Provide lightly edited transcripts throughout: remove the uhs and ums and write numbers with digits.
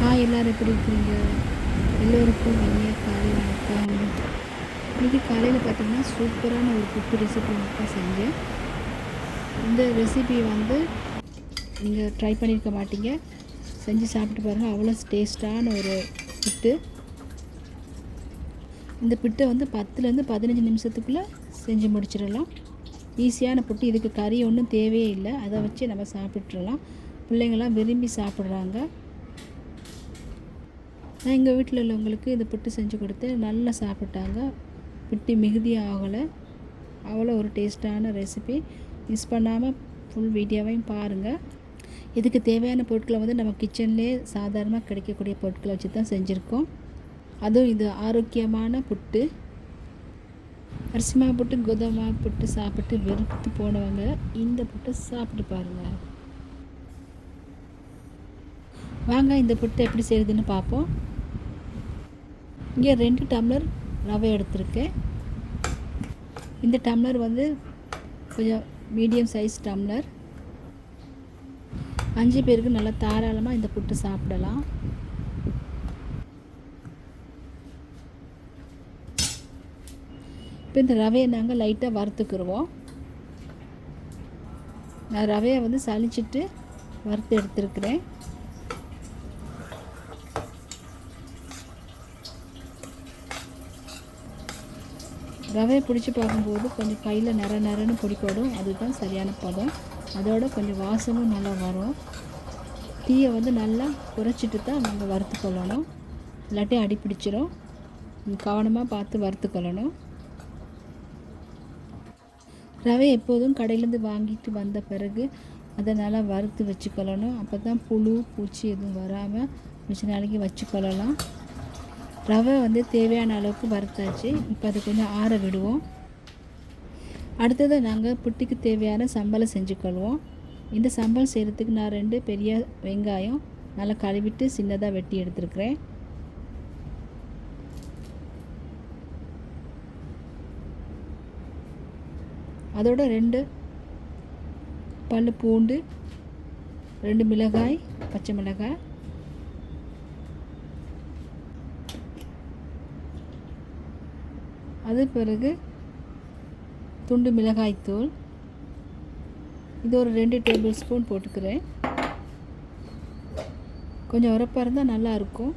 எல்லோரும் எப்படி இருக்கிறீங்க? எல்லோருக்கும் இனிய காலை வணக்கம். இன்றைக்கி காலையில் பார்த்திங்கன்னா சூப்பரான ஒரு புட்டு ரெசிபி மட்டும் செஞ்சேன். இந்த ரெசிபி வந்து நீங்கள் ட்ரை பண்ணியிருக்க மாட்டீங்க, செஞ்சு சாப்பிட்டு பாருங்கள். அவ்வளோ டேஸ்ட்டான ஒரு புட்டு. இந்த புட்டை வந்து 10லேருந்து 15 நிமிஷத்துக்குள்ளே செஞ்சு முடிச்சிடலாம். ஈஸியான புட்டு. இதுக்கு கறி ஒன்றும் தேவையே இல்லை, அதை வச்சு நம்ம சாப்பிட்றலாம். பிள்ளைங்கள்லாம் விரும்பி சாப்பிட்றாங்க. நான் எங்கள் வீட்டில் உள்ளவங்களுக்கு இந்த புட்டு செஞ்சு கொடுத்து நல்லா சாப்பிட்டாங்க. புட்டு மிகுதியாக ஆகலை, அவ்வளோ ஒரு டேஸ்ட்டான ரெசிபி. மிஸ் பண்ணாமல் ஃபுல் வீடியோவையும் பாருங்கள். இதுக்கு தேவையான பொருட்களை வந்து நம்ம கிச்சன்லேயே சாதாரணமாக கிடைக்கக்கூடிய பொருட்களை வச்சு தான் செஞ்சுருக்கோம். அதுவும் இது ஆரோக்கியமான புட்டு. அரிசி மாவு புட்டு, கோதுமை மாவு புட்டு சாப்பிட்டு வெறுத்து போனவங்க இந்த புட்டை சாப்பிட்டு பாருங்கள். வாங்க இந்த புட்டை எப்படி செய்யுதுன்னு பார்ப்போம். இங்கே 2 டம்ளர் ரவை எடுத்திருக்கேன். இந்த டம்ளர் வந்து கொஞ்சம் மீடியம் சைஸ் டம்ளர். 5 பேருக்கு நல்லா தாராளமாக இந்த புட்டு சாப்பிடலாம். இப்போ இந்த ரவையை நாங்கள் லைட்டாக வறுத்துக்குருவோம். நான் ரவையை வந்து சலிச்சிட்டு வறுத்து எடுத்துருக்கிறேன். ரவையை பிடிச்சி பார்க்கும்போது கொஞ்சம் கையில் நரன்னு பிடிக்கணும், அதுதான் சரியான பதம். அதோட கொஞ்சம் வாசமும் நல்லா வரும். தீயை வந்து நல்லா குறைச்சிட்டு தான் நம்ம வறுத்துக்கொள்ளணும், இல்லாட்டி அடி பிடிச்சிரும். கவனமாக பார்த்து வறுத்துக்கொள்ளணும். ரவை எப்போதும் கடையிலேருந்து வாங்கிட்டு வந்த பிறகு அதை நல்லா வறுத்து வச்சுக்கொள்ளணும். அப்போ தான் புழு பூச்சி எதுவும் வராமல் கொஞ்ச நாளைக்கு வச்சுக்கொள்ளலாம். ரவை வந்து தேவையான அளவுக்கு வறுத்தாச்சு. இப்போ அது கொஞ்சம் ஆற விடுவோம். அடுத்தது நாங்கள் புட்டுக்கு தேவையான சம்பளை செஞ்சுக்கொள்வோம். இந்த சம்பல் செய்கிறதுக்கு நான் 2 பெரிய வெங்காயம் நல்லா கழுவிட்டு சின்னதாக வெட்டி எடுத்துருக்கிறேன். அதோட 2 பல்லு பூண்டு, 2 மிளகாய், பச்சை மிளகாய், அது பிறகு துண்டு மிளகாய்த்தூள். இது ஒரு 2 டேபிள் ஸ்பூன் போட்டுக்கிறேன். கொஞ்சம் உரப்பாக இருந்தால் நல்லாயிருக்கும்.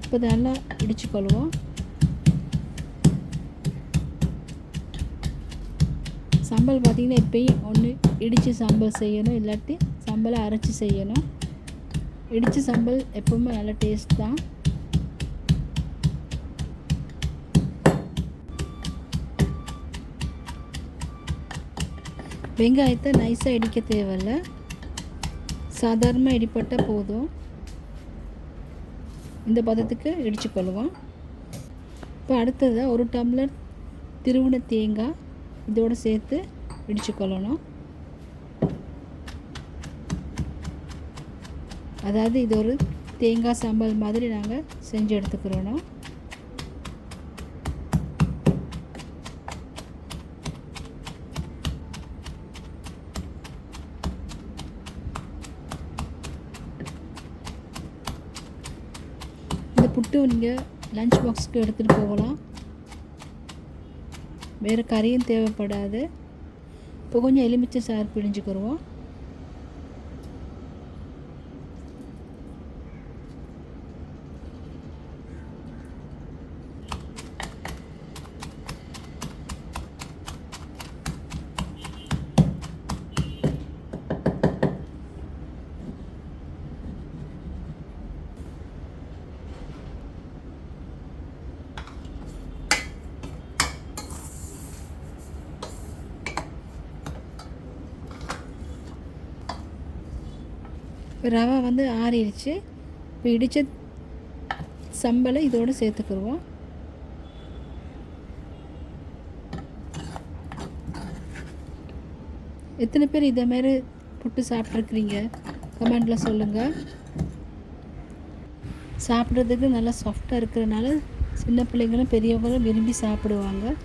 இப்போ நல்லா இடிச்சுக்கொள்வோம். சம்பல் பார்த்திங்கன்னா எப்பயும் ஒன்று இடித்து சம்பல் செய்யணும், இல்லாட்டி சம்பலை அரைச்சி செய்யணும். இடித்து சம்பல் எப்பவுமே நல்ல டேஸ்ட் தான். வெங்காயத்தை நைஸாக இடிக்க தேவையில்ல, சாதாரணமாக இடிப்பட்டால் போதும். இந்த பதத்துக்கு இடிச்சுக்கொள்வோம். இப்போ அடுத்ததாக 1 டம்ளர் திருவுண தேங்காய் இதோடு சேர்த்து இடிச்சுக்கொள்ளணும். அதாவது இது ஒரு தேங்காய் சம்பல் மாதிரி நாங்கள் செஞ்சு எடுத்துக்கிறோம். இந்த புட்டு நீங்கள் லஞ்ச் பாக்ஸுக்கு எடுத்துகிட்டு போகலாம், வேறு கறியும் தேவைப்படாது. இப்போ கொஞ்சம் எலுமிச்சை சாறு பிழிஞ்சுக்கிடுவோம். இப்போ ரவை வந்து ஆறிடுச்சு. இப்போ இடித்த சம்பலை இதோடு சேர்த்துக்கிடுவோம். எத்தனை பேர் இதேமாரி புட்டு சாப்பிட்ருக்குறீங்க கமெண்டில் சொல்லுங்கள். சாப்பிட்றதுக்கு நல்லா சாஃப்டாக இருக்கிறனால சின்ன பிள்ளைங்களும் பெரியவங்களும் விரும்பி சாப்பிடுவாங்க.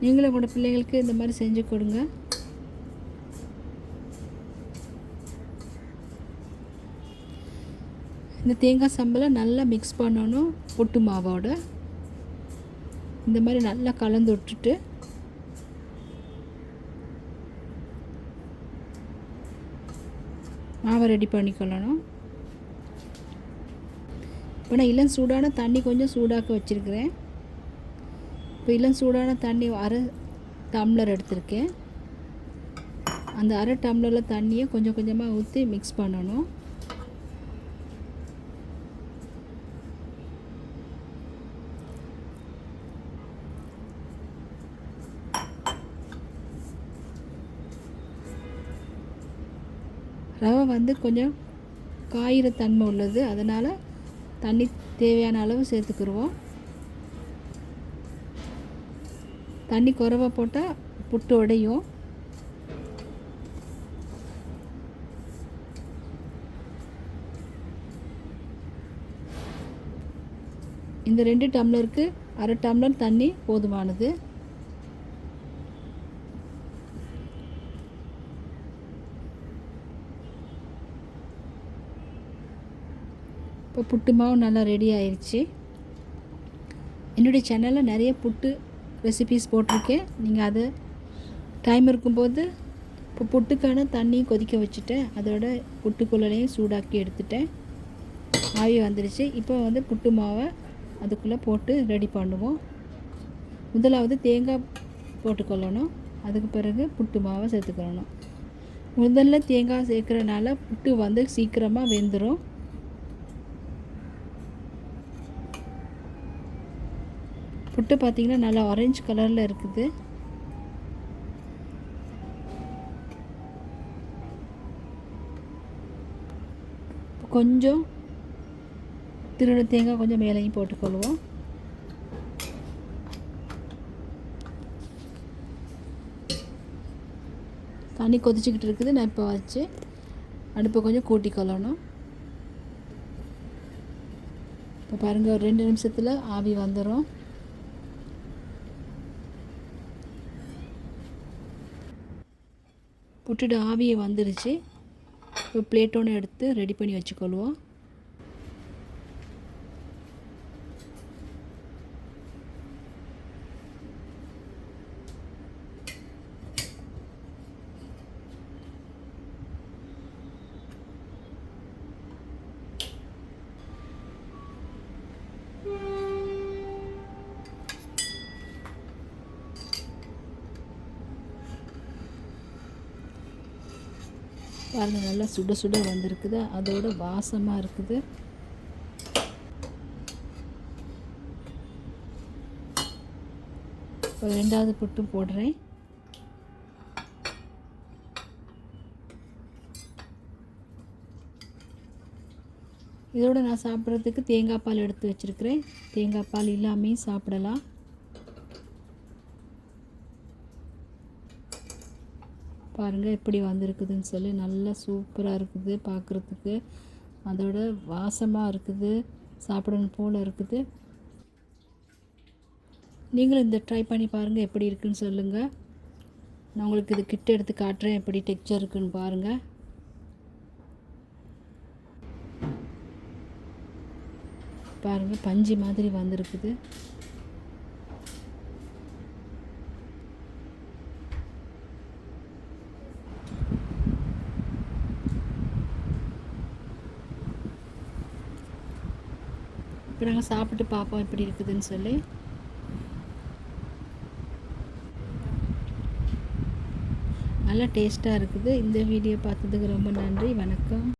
நீங்களும் உங்களோட பிள்ளைங்களுக்கு இந்த மாதிரி செஞ்சு கொடுங்க. இந்த தேங்காய் சம்பலை நல்லா மிக்ஸ் பண்ணணும். புட்டு மாவோட இந்த மாதிரி நல்லா கலந்து விட்டுட்டு மாவை ரெடி பண்ணிக்கொள்ளணும். இப்போ நான் இளம் சூடான தண்ணி கொஞ்சம் சூடாக்க வச்சுருக்கிறேன். இப்போ இளம் சூடான தண்ணி அரை டம்ளர் எடுத்திருக்கேன். அந்த அரை டம்ளரில் தண்ணியை கொஞ்சம் கொஞ்சமாக ஊற்றி மிக்ஸ் பண்ணணும். ரவை வந்து கொஞ்சம் காயிற தன்மை உள்ளது, அதனால் தண்ணி தேவையான அளவு சேர்த்துக்கிடுவோம். தண்ணி குறைவா போட்டால் புட்டு உடையும். இந்த 2 டம்ளருக்கு அரை டம்ளர் தண்ணி போதுமானது. இப்போ புட்டு மாவு நல்லா ரெடி ஆயிடுச்சு. என்னுடைய சேனலில் நிறைய புட்டு ரெசிபீஸ் போட்டிருக்கேன். நீங்கள் அது டைம் இருக்கும்போது இப்போ புட்டுக்கான தண்ணியும் கொதிக்க வச்சுட்டேன். அதோட புட்டுக்குள்ளேயும் சூடாக்கி எடுத்துட்டேன். ஆவி வந்துடுச்சு. இப்போ வந்து புட்டு மாவை அதுக்குள்ளே போட்டு ரெடி பண்ணுவோம். முதலாவது தேங்காய் போட்டுக்கொள்ளணும். அதுக்கு பிறகு புட்டு மாவை சேர்த்துக்கணும். முதல்ல தேங்காய் சேர்க்குறனால புட்டு வந்து சீக்கிரமாக வெந்துடும். புட்டு பார்த்திங்கன்னா நல்லா ஆரஞ்சு கலரில் இருக்குது. கொஞ்சம் திருவிழ தேங்காய் கொஞ்சம் மேலேயும் போட்டுக்கொள்வோம். தண்ணி கொதிச்சுக்கிட்டு இருக்குது. நான் இப்போ வச்சு அடுப்பை கொஞ்சம் கூட்டிக்கொள்ளணும். இப்போ பாருங்கள், ஒரு 2 நிமிஷத்தில் ஆவி வந்துடும். புட்டுட்டு ஆவியை வந்துடுச்சு. இப்போ பிளேட் ஒன்று எடுத்து ரெடி பண்ணி வச்சுக்கொள்வோம். பாருங்கள், நல்லா சுட சுட வந்திருக்குது. அதோட வாசமாக இருக்குது. இப்போ 2வது புட்டு போடுறேன். இதோட நான் சாப்பிட்றதுக்கு தேங்காய் பால் எடுத்து வச்சுருக்கிறேன். தேங்காய் பால் இல்லாமையும் சாப்பிடலாம். பாருங்கள் எப்படி வந்திருக்குதுன்னு சொல்லி. நல்லா சூப்பராக இருக்குது பார்க்குறதுக்கு. அதோட வாசமாக இருக்குது. சாப்பிடணும் போல் இருக்குது. நீங்களும் இந்த ட்ரை பண்ணி பாருங்கள், எப்படி இருக்குதுன்னு சொல்லுங்கள். நான் உங்களுக்கு இது கிட்ட எடுத்து காட்டுறேன், எப்படி டெக்ஸ்சர் இருக்குதுன்னு பாருங்கள். பாருங்கள், பஞ்சு மாதிரி வந்திருக்குது. இப்போ நாங்கள் சாப்பிட்டு பார்ப்போம் எப்படி இருக்குதுன்னு சொல்லி. நல்லா டேஸ்ட்டாக இருக்குது. இந்த வீடியோ பார்த்ததுக்கு ரொம்ப நன்றி. வணக்கம்.